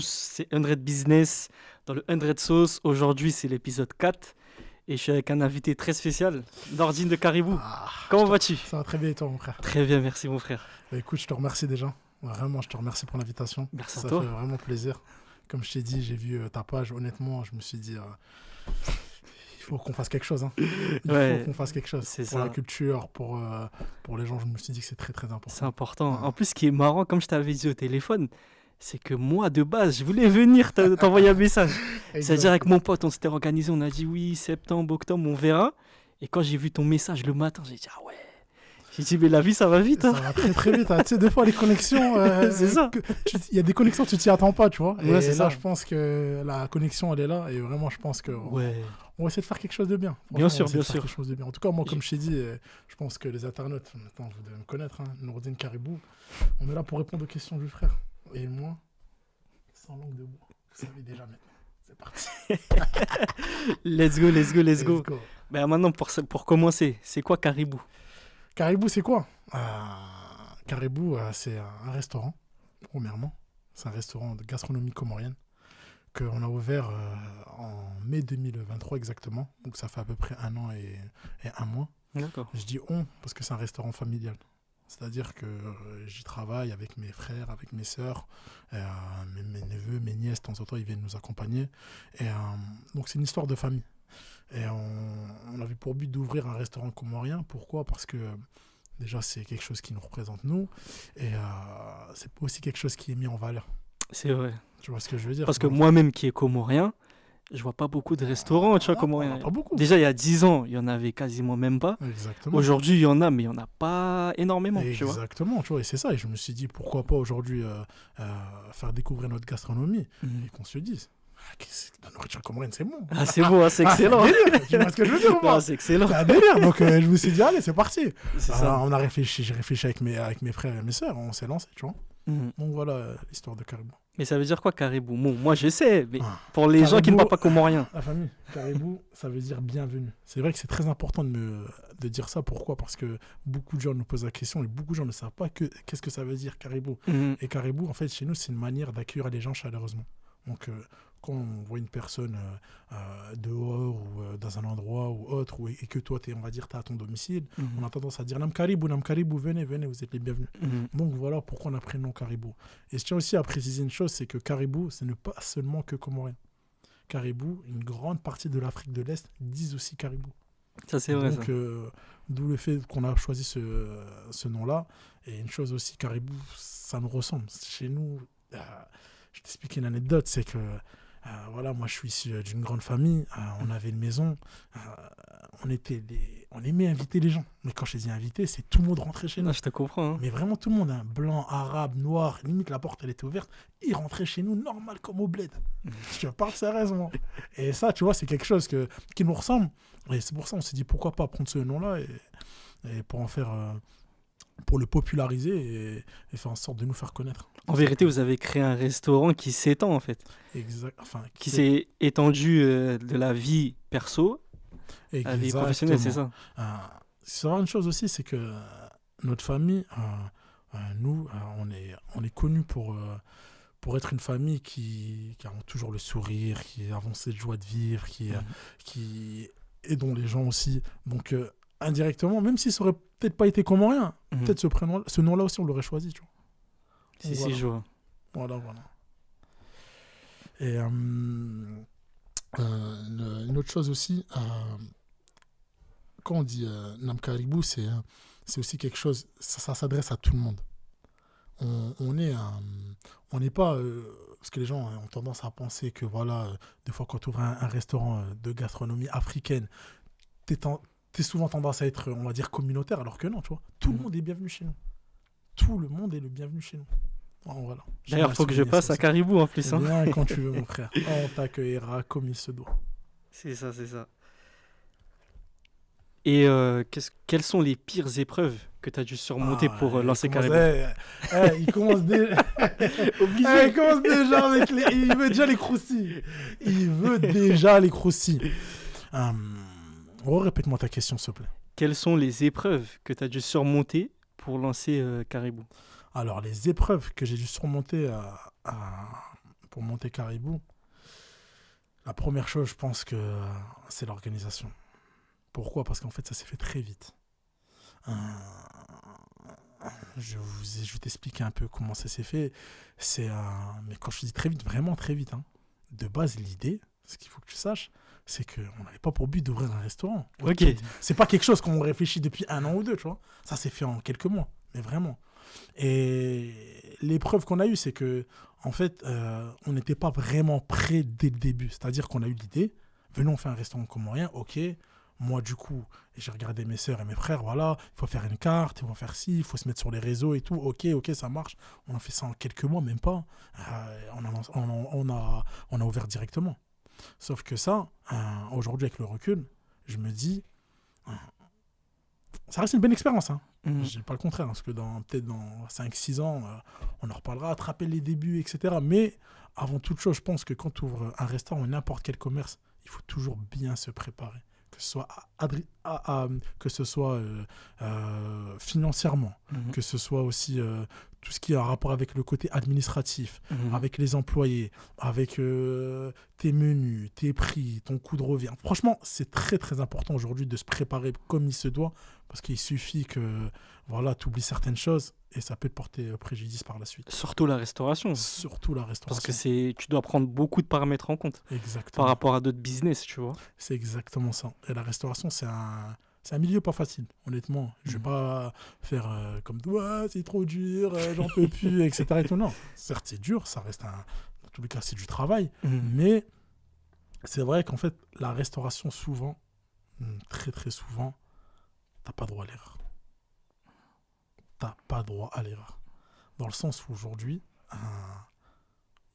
C'est 100 Business dans le 100 Sauce. Aujourd'hui, c'est l'épisode 4 et je suis avec un invité très spécial, Nordine de Caribou. Comment vas-tu? Ça va très bien et toi, mon frère? Très bien, merci mon frère. Écoute, je te remercie déjà. Vraiment, je te remercie pour l'invitation. Merci à Ça toi. fait vraiment plaisir. Comme je t'ai dit, j'ai vu ta page. Honnêtement, je me suis dit, il faut qu'on fasse quelque chose. Il faut qu'on fasse quelque chose. C'est pour ça. la culture, pour les gens. Je me suis dit que c'est très, très important. C'est important. Ouais. En plus, ce qui est marrant, comme je t'avais dit au téléphone, c'est que moi, de base, je voulais venir t'envoyer un message. C'est-à-dire avec mon pote, on s'était organisé, on a dit oui, septembre, octobre, on verra. Et quand j'ai vu ton message le matin, j'ai dit ah ouais. J'ai dit mais la vie, ça va vite. Ça va très, très vite. Tu sais, des fois, les connexions... c'est ça. Il y a des connexions, tu t'y attends pas, tu vois. Ouais, et c'est là, ça. je pense que la connexion, elle est là. Et vraiment, je pense que... Ouais. On va essayer de faire quelque chose de bien. Bien Franchement, sûr, on va essayer bien de faire sûr. quelque chose de bien. En tout cas, moi, comme je t'ai dit, je pense que les internautes, maintenant, vous devez me connaître, Nordine Caribou, on est là pour répondre aux questions du frère. Et moi, sans langue de bois, vous savez déjà maintenant. C'est parti. Let's go. Ben maintenant, pour commencer, c'est quoi Caribou? Caribou, c'est quoi? Caribou, c'est un restaurant, premièrement. C'est un restaurant de gastronomie comorienne qu'on a ouvert en mai 2023 exactement. Donc ça fait à peu près 1 an et 1 mois. D'accord. Je dis on parce que c'est un restaurant familial. C'est-à-dire que j'y travaille avec mes frères, avec mes sœurs, mes neveux, mes nièces, de temps en temps, ils viennent nous accompagner. Et donc c'est une histoire de famille. Et on avait pour but d'ouvrir un restaurant comorien. Pourquoi? Parce que déjà, c'est quelque chose qui nous représente nous. Et c'est aussi quelque chose qui est mis en valeur. C'est vrai. Tu vois ce que je veux dire? Parce que moi-même qui est comorien, je vois pas beaucoup de restaurants, tu vois, comoriens. Pas beaucoup. Déjà, il y a 10 ans, il y en avait quasiment même pas. Exactement. Aujourd'hui, il y en a, mais il y en a pas énormément, tu vois. Exactement, tu vois. Et c'est ça. Et je me suis dit, pourquoi pas aujourd'hui faire découvrir notre gastronomie et qu'on se dise, la nourriture comorienne, c'est bon. Ah, c'est beau, hein, c'est excellent. C'est un délire. Tu vois ce que je veux dire ou pas? Non, c'est excellent. C'est un délire. Donc, je me suis dit, allez, c'est parti. C'est ça. On a réfléchi, j'ai réfléchi avec mes frères et mes sœurs. On s'est lancé, tu vois. Mhm. Donc, voilà l'histoire de Caribou. Mais ça veut dire quoi, Caribou? Bon, moi, je sais, mais pour les Caribou, gens qui ne parlent pas comorien. La famille, Caribou, ça veut dire bienvenue. C'est vrai que c'est très important de dire ça. Pourquoi? Parce que beaucoup de gens nous posent la question et beaucoup de gens ne savent pas qu'est-ce que ça veut dire, Caribou. Mhm. Et Caribou, en fait, chez nous, c'est une manière d'accueillir les gens chaleureusement. Donc, quand on voit une personne dehors ou dans un endroit ou autre, et que toi, on va dire, tu es à ton domicile, on a tendance à dire Nam Caribou, venez, vous êtes les bienvenus. Mhm. Donc voilà pourquoi on a pris le nom Caribou. Et je tiens aussi à préciser une chose, c'est que Caribou, ce n'est pas seulement que comorien. Caribou, une grande partie de l'Afrique de l'Est disent aussi Caribou. Ça, c'est vrai. Donc, Ça. d'où le fait qu'on a choisi ce nom-là. Et une chose aussi, Caribou, ça nous ressemble. Chez nous, je t'explique une anecdote, c'est que voilà, moi je suis issu d'une grande famille, on avait une maison, on aimait inviter les gens. Mais quand je dis inviter, c'est tout le monde rentrait chez nous. Non, je te comprends. Hein. Mais vraiment tout le monde, blanc, arabe, noir, limite la porte elle était ouverte, ils rentraient chez nous normal comme au bled. Je te parle sérieusement. Et ça, tu vois, c'est quelque chose qui nous ressemble. Et c'est pour ça on s'est dit pourquoi pas prendre ce nom-là et pour en faire... pour le populariser et faire en sorte de nous faire connaître. En vérité, vous avez créé un restaurant qui s'étend, en fait. Exact. Enfin, Qui s'est étendu de la vie perso à la vie professionnelle, c'est ça? C'est une chose aussi, c'est que notre famille, nous, on est connus pour être une famille qui a toujours le sourire, qui avance cette joie de vivre, qui aidons les gens aussi. Donc, indirectement, même si ça aurait peut-être pas été comorien, peut-être ce nom-là aussi, on l'aurait choisi, tu vois. Si, voilà. je vois. Voilà. Et une autre chose aussi, quand on dit Nam Caribou, c'est aussi quelque chose, ça s'adresse à tout le monde. On n'est pas... parce que les gens ont tendance à penser que, voilà, des fois, quand tu ouvres un restaurant de gastronomie africaine, t'es souvent tendance à être, on va dire, communautaire, alors que non, tu vois. Tout le monde est bienvenu chez nous. Tout le monde est le bienvenu chez nous. Voilà. D'ailleurs, il faut que je passe à Caribou en plus. Viens quand tu veux, mon frère. On t'accueillera comme il se doit. C'est ça. Et quelles sont les pires épreuves que tu as dû surmonter pour lancer Caribou? Il commence déjà... il commence déjà avec les... Il veut déjà les croustilles. Répète-moi ta question, s'il te plaît. Quelles sont les épreuves que tu as dû surmonter pour lancer Caribou? Alors, les épreuves que j'ai dû surmonter pour monter Caribou, la première chose, je pense que c'est l'organisation. Pourquoi ? Parce qu'en fait, ça s'est fait très vite. Je vais t'expliquer un peu comment ça s'est fait. Mais quand je dis très vite, vraiment très vite. Hein. De base, l'idée, ce qu'il faut que tu saches, c'est qu'on n'avait pas pour but d'ouvrir un restaurant. Ok. C'est pas quelque chose qu'on réfléchit depuis 1 an ou 2, tu vois. Ça s'est fait en quelques mois, mais vraiment. Et l'épreuve qu'on a eue, c'est que, en fait, on n'était pas vraiment prêt dès le début. C'est-à-dire qu'on a eu l'idée, venons, on fait un restaurant comorien, ok. Moi, du coup, j'ai regardé mes sœurs et mes frères, voilà, il faut faire une carte, il faut faire ci, il faut se mettre sur les réseaux et tout. Ok, ça marche. On a fait ça en quelques mois, même pas. On a ouvert directement. Sauf que ça, aujourd'hui, avec le recul, je me dis, ça reste une bonne expérience. Hein. Je dis pas le contraire, parce que peut-être dans 5-6 ans, on en reparlera, attraper les débuts, etc. Mais avant toute chose, je pense que quand tu ouvres un restaurant ou n'importe quel commerce, il faut toujours bien se préparer. Que ce soit financièrement, que ce soit aussi tout ce qui a rapport avec le côté administratif, avec les employés, avec tes menus, tes prix, ton coût de revient. Franchement, c'est très très important aujourd'hui de se préparer comme il se doit, parce qu'il suffit que tu oublies certaines choses et ça peut te porter préjudice par la suite. Surtout la restauration. Surtout la restauration. Parce que tu dois prendre beaucoup de paramètres en compte. Exactement. Par rapport à d'autres business, tu vois. C'est exactement ça. Et la restauration, c'est un milieu pas facile, honnêtement. Je vais pas faire comme toi, c'est trop dur, j'en peux plus, etc. Et tout. Non, certes, c'est dur, ça reste dans tous les cas, c'est du travail. Mais c'est vrai qu'en fait, la restauration, souvent, très très souvent, t'as pas droit à l'erreur. T'as pas droit à l'erreur. Dans le sens où aujourd'hui,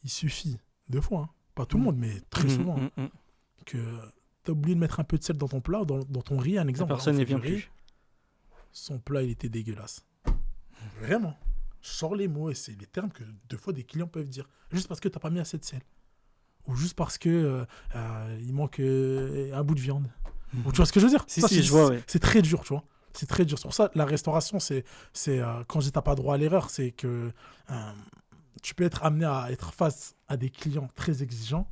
il suffit, deux fois, hein, pas tout le monde, mais très souvent, que t'as oublié de mettre un peu de sel dans ton plat, dans ton riz, un exemple. La personne ne vient plus. Son plat, il était dégueulasse. Vraiment. Je sors les mots et c'est les termes que deux fois des clients peuvent dire. Juste parce que t'as pas mis assez de sel. Ou juste parce que il manque un bout de viande. Ou tu vois ce que je veux dire ? Je vois, ouais. C'est très dur, tu vois. C'est très dur. C'est pour ça, la restauration, c'est quand je dis t'as pas droit à l'erreur, c'est que tu peux être amené à être face à des clients très exigeants.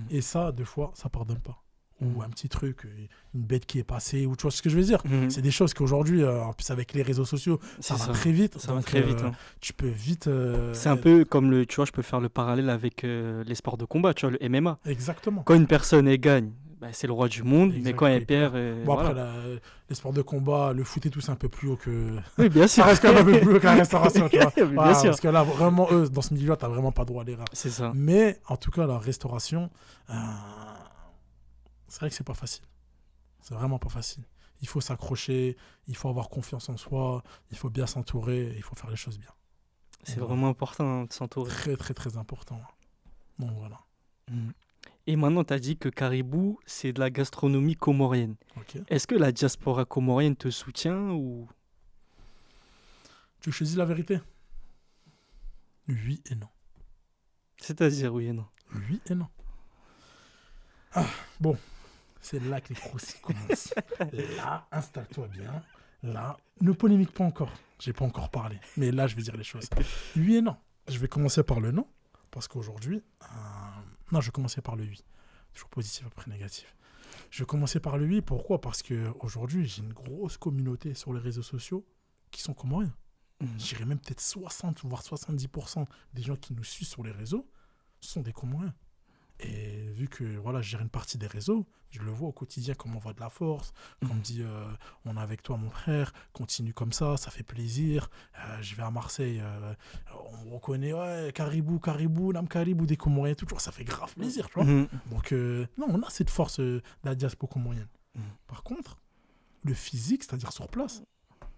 Et ça, deux fois, ça pardonne pas. Ou un petit truc, une bête qui est passée, ou tu vois ce que je veux dire. C'est des choses qu'aujourd'hui, en plus avec les réseaux sociaux, ça va très vite. Ça va très vite. Hein. Tu peux vite... c'est un peu comme tu vois, je peux faire le parallèle avec les sports de combat, tu vois, le MMA. Exactement. Quand une personne, elle gagne, c'est le roi du monde, mais quand elle perd... Après, les sports de combat, le foot et tout, c'est un peu plus haut que... Oui, bien sûr. Ça reste quand même un peu plus haut que la restauration, tu vois. Bien sûr. Parce que là, vraiment, dans ce milieu-là, t'as vraiment pas droit à l'erreur. C'est ça. Mais, en tout cas, la restauration... c'est vrai que c'est pas facile. C'est vraiment pas facile. Il faut s'accrocher, il faut avoir confiance en soi, il faut bien s'entourer, il faut faire les choses bien. C'est vraiment important de s'entourer. Très, très, très important. Donc voilà. Et maintenant, tu as dit que Caribou, c'est de la gastronomie comorienne. Okay. Est-ce que la diaspora comorienne te soutient ou... Tu choisis la vérité ? Oui et non. C'est-à-dire oui et non. Oui et non. Bon. C'est là que les croustilles commencent. Là, installe-toi bien. Là, ne polémique pas encore. J'ai pas encore parlé. Mais là, je vais dire les choses. Oui et non. Je vais commencer par le non. Parce qu'aujourd'hui... Non, je vais commencer par le oui. Toujours positif après négatif. Je vais commencer par le oui. Pourquoi ? Parce qu'aujourd'hui, j'ai une grosse communauté sur les réseaux sociaux qui sont comoriens. Je dirais même peut-être 60 voire 70% des gens qui nous suivent sur les réseaux sont des comoriens. Et vu que je gère une partie des réseaux, je le vois au quotidien comme on voit de la force, qu'on me dit on est avec toi mon frère, continue comme ça fait plaisir. Je vais à Marseille, on reconnaît Caribou, Nam Caribou, des Comoriens, toujours, ça fait grave plaisir, tu vois. Donc non, on a cette force de la diaspora comorienne. Par contre, le physique, c'est-à-dire sur place,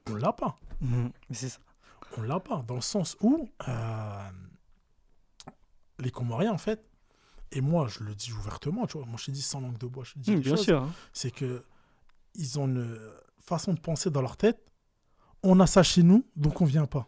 on l'a pas. C'est ça. On l'a pas, dans le sens où les Comoriens, en fait, et moi, je le dis ouvertement, tu vois, moi je te dis sans langue de bois, je te dis bien sûr, hein. C'est qu'ils ont une façon de penser dans leur tête, on a ça chez nous, donc on vient pas.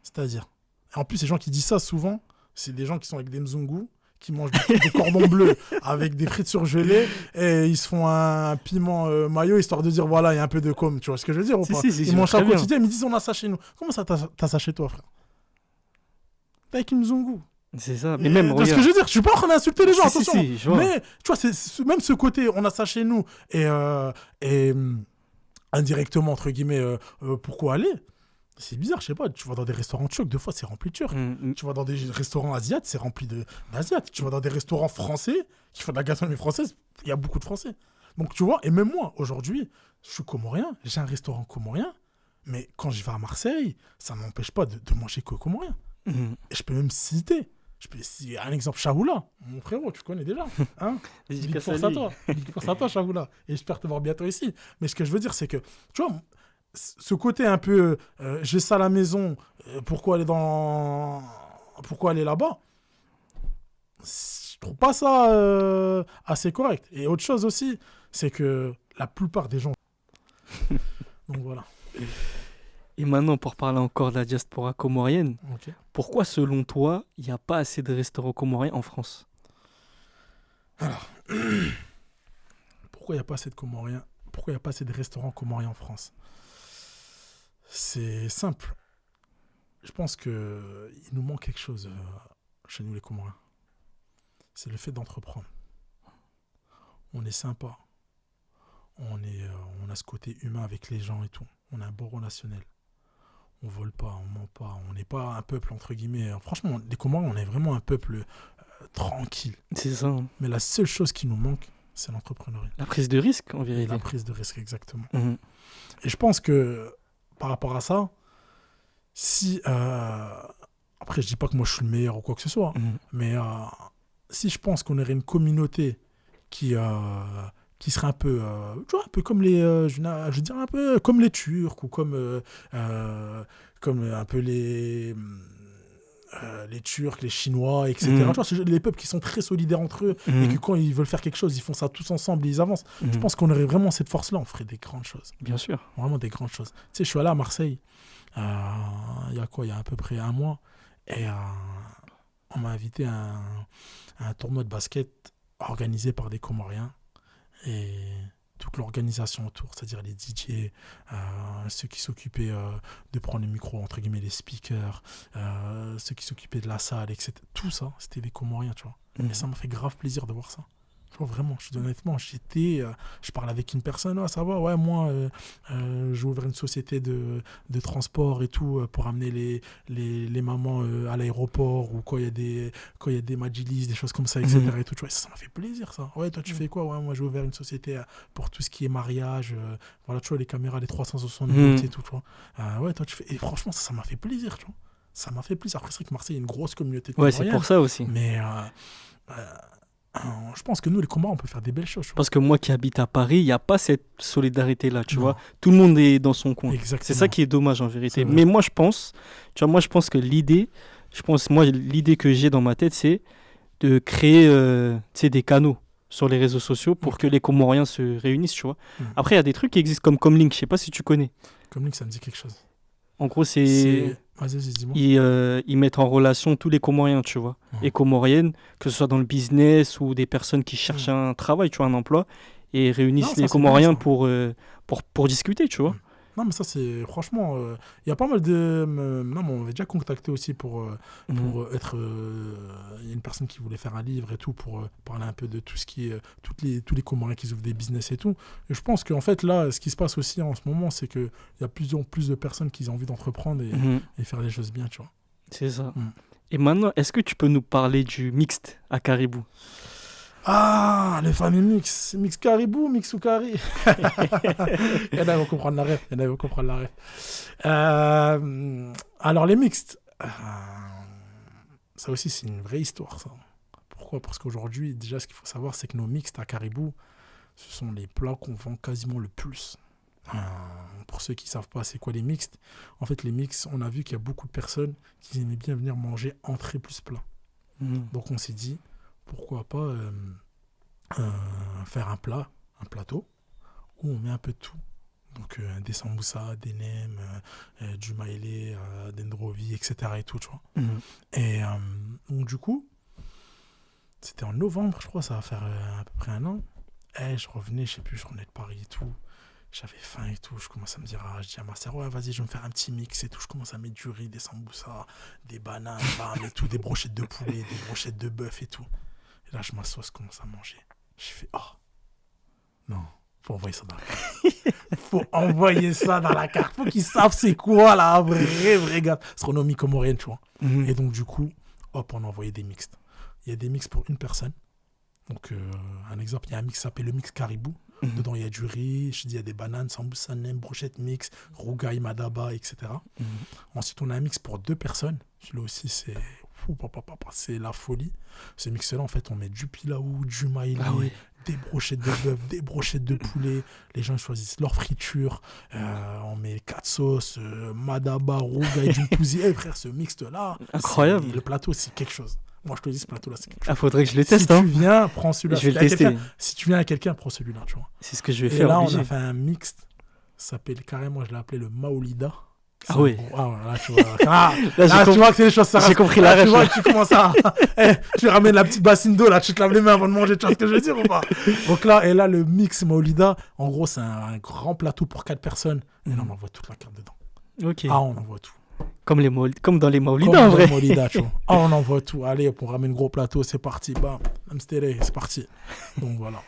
C'est-à-dire, et en plus, les gens qui disent ça souvent, c'est des gens qui sont avec des mzungus, qui mangent des cordons bleus avec des frites surgelées, et ils se font un piment mayo, histoire de dire, voilà, il y a un peu de com', tu vois ce que je veux dire ou pas ? Ils mangent ça au quotidien, ils me disent, on a ça chez nous. Comment ça, t'as ça chez toi, frère ? t'es avec Mzungu. C'est ça. Mais même, ce que je veux dire, je suis pas en train d'insulter les gens, Si, attention. je vois. Mais tu vois, même ce côté, on a ça chez nous et indirectement, entre guillemets, pourquoi aller? C'est bizarre, je sais pas. Tu vas dans des restaurants turcs, deux fois, c'est rempli de turcs. Tu vas dans des restaurants asiates, c'est rempli d'asiates. Tu vas dans des restaurants français qui font de la gastronomie française, il y a beaucoup de français. Donc, tu vois, et même moi, aujourd'hui, je suis comorien, j'ai un restaurant comorien, mais quand je vais à Marseille, ça ne m'empêche pas de manger que comorien. Et je peux même citer. Un exemple, Chaoula, mon frérot, tu connais déjà. Hein. Big force à toi. Big force à toi, Chaoula. Et j'espère te voir bientôt ici. Mais ce que je veux dire, c'est que, tu vois, ce côté un peu, j'ai ça à la maison, pourquoi aller là-bas? Je trouve pas ça assez correct. Et autre chose aussi, c'est que la plupart des gens... Donc voilà. Et maintenant, pour parler encore de la diaspora comorienne, Ok. pourquoi, selon toi, il n'y a pas assez de restaurants comoriens en France? Alors, pourquoi il n'y a pas assez de Comoriens? Pourquoi il n'y a pas assez de restaurants comoriens en France? C'est simple. Je pense qu'il nous manque quelque chose chez nous, les Comoriens. C'est le fait d'entreprendre. On est sympa. On a ce côté humain avec les gens et tout. On a un bon relationnel. On vole pas, on ment pas. On n'est pas un peuple, entre guillemets. Franchement, les Comoriens, on est vraiment un peuple tranquille. C'est ça. Hein. Mais la seule chose qui nous manque, c'est l'entrepreneuriat. La prise de risque, en Et vérité. la prise de risque, exactement. Mhm. Et je pense que, par rapport à ça, si... après, je dis pas que moi, je suis le meilleur ou quoi que ce soit. Mhm. Mais si je pense qu'on aurait une communauté qui serait un peu, tu vois, un peu comme je veux dire un peu comme les Turcs ou comme un peu les Turcs, les Chinois, etc. Tu vois, c'est les peuples qui sont très solidaires entre eux et que quand ils veulent faire quelque chose, ils font ça tous ensemble et ils avancent. Je pense qu'on aurait vraiment cette force-là, on ferait des grandes choses. Bien sûr. Vraiment des grandes choses. Tu sais, je suis allé à Marseille, il y a quoi, il y a à peu près un mois, et on m'a invité à un tournoi de basket organisé par des Comoriens. Et toute l'organisation autour, c'est-à-dire les DJ, ceux qui s'occupaient de prendre le micro, entre guillemets, les speakers, ceux qui s'occupaient de la salle, etc. Tout ça, c'était des Comoriens, tu vois. Et ça m'a fait grave plaisir de voir ça. Tu vois, vraiment, je te dis honnêtement, je parlais avec une personne, ah, ça va, ouais, moi, j'ai ouvert une société de transport et tout pour amener les mamans à l'aéroport ou quand il y a des Majilis, des choses comme ça, etc. Et tout, tu vois, ça m'a fait plaisir, ça. Ouais, toi, tu fais quoi? Ouais, moi, j'ai ouvert une société pour tout ce qui est mariage, voilà, tu vois, les caméras, les 360 volts et tout, tu vois. Ouais, toi, tu fais... Et franchement, ça m'a fait plaisir, tu vois. Ça m'a fait plaisir. Après, c'est vrai que Marseille, il y a une grosse communauté de Ouais, c'est pour ça aussi. Mais... je pense que nous, les Comoriens, on peut faire des belles choses. Parce que moi qui habite à Paris, il n'y a pas cette solidarité-là, tu Non. vois. Tout le monde est dans son coin. Exactement. C'est ça qui est dommage en vérité. C'est vrai. Mais moi je pense que l'idée que j'ai dans ma tête, c'est de créer tu sais, des canaux sur les réseaux sociaux pour que les Comoriens se réunissent, tu vois. Après, il y a des trucs qui existent comme Comlink, je sais pas si tu connais. Comlink, ça me dit quelque chose. En gros, c'est... Vas-y, dis-moi. Ils mettent en relation tous les Comoriens, tu vois, et Comoriennes, que ce soit dans le business ou des personnes qui cherchent un travail, tu vois, un emploi, et réunissent Non, ça, les c'est Comoriens bien, pour discuter, tu vois. Non, mais ça, c'est... Franchement, il y a pas mal de... Non, mais on m'avait déjà contacté aussi pour être... Il y a une personne qui voulait faire un livre et tout pour parler un peu de tout ce qui est... tous les Comoriens qui ouvrent des business et tout. Et je pense qu'en fait, là, ce qui se passe aussi en ce moment, c'est qu'il y a plus en plus de personnes qui ont envie d'entreprendre et faire les choses bien, tu vois. C'est ça. Et maintenant, est-ce que tu peux nous parler du mixte à Caribou? Ah, les fameux mix. Mix Caribou, mix Soukari. Il y en a qui vont comprendre la ref. Alors, les mixtes. Ça aussi, c'est une vraie histoire, ça. Pourquoi? Parce qu'aujourd'hui, déjà, ce qu'il faut savoir, c'est que nos mixtes à Caribou, ce sont les plats qu'on vend quasiment le plus. Pour ceux qui ne savent pas c'est quoi les mixtes, en fait, les mixtes, on a vu qu'il y a beaucoup de personnes qui aimaient bien venir manger entrée plus plat. Donc, on s'est dit, pourquoi pas faire un plateau où on met un peu de tout. Donc des samboussas, des nems, du maïlé, des ndrovi, etc. et tout, tu vois. Et donc du coup, c'était en novembre, je crois, ça va faire à peu près un an. Et je revenais, je sais plus, je revenais de Paris et tout. J'avais faim et tout. Je commence à me dire, je dis à ma sœur, ouais, vas-y, je vais me faire un petit mix et tout. Je commence à mettre du riz, des samboussas, des bananes, bam, et tout, des brochettes de poulet, des brochettes de bœuf et tout. Et là, je m'assois, je commence à manger. J'ai fait, non, faut envoyer ça dans la carte. Faut envoyer ça dans la carte. Faut qu'ils savent c'est quoi, là, vrai gars. Astronomie comorienne, tu vois. Et donc, du coup, hop, on a envoyé des mixtes. Il y a des mix pour une personne. Donc, un exemple, il y a un mix qui s'appelle le mix caribou. Dedans, il y a du riz, je dis, il y a des bananes, sambusa, nem, brochette mix, rougaille, madaba, etc. Ensuite, on a un mix pour 2 personnes. Celui-là aussi, c'est la folie. Ce mix-là, en fait, on met du pilaou, du maïlé, des brochettes de bœuf, des brochettes de poulet. Les gens choisissent leur friture. On met 4 sauces, madaba, rougaille, du pouzi. Frère, ce mix-là, incroyable. Le plateau, c'est quelque chose. Moi, je te dis, ce plateau-là, c'est quelque chose. Faudrait que je le teste. Si tu viens, prends celui-là. Je vais le tester. Si tu viens à quelqu'un, prends celui-là, tu vois. C'est ce que je vais et faire. Là, obligé. on a fait un mixte. Ça s'appelle carrément, je l'ai appelé le Maolida. Ah oui. Là, tu vois. Là, tu vois que c'est les choses. J'ai compris la ref. Tu vois que tu commences à. Tu ramènes la petite bassine d'eau, là, tu te laves les mains avant de manger. Tu vois ce que je veux dire ou pas? Donc là, le mix Maolida, en gros, c'est un grand plateau pour 4 personnes. Et là, on envoie toute la carte dedans. Ok. On envoie tout. Comme dans les Maolida, en vrai. Maolida, tu vois. On envoie tout. Allez, on ramène gros plateau, c'est parti. Bam. C'est parti. Donc voilà.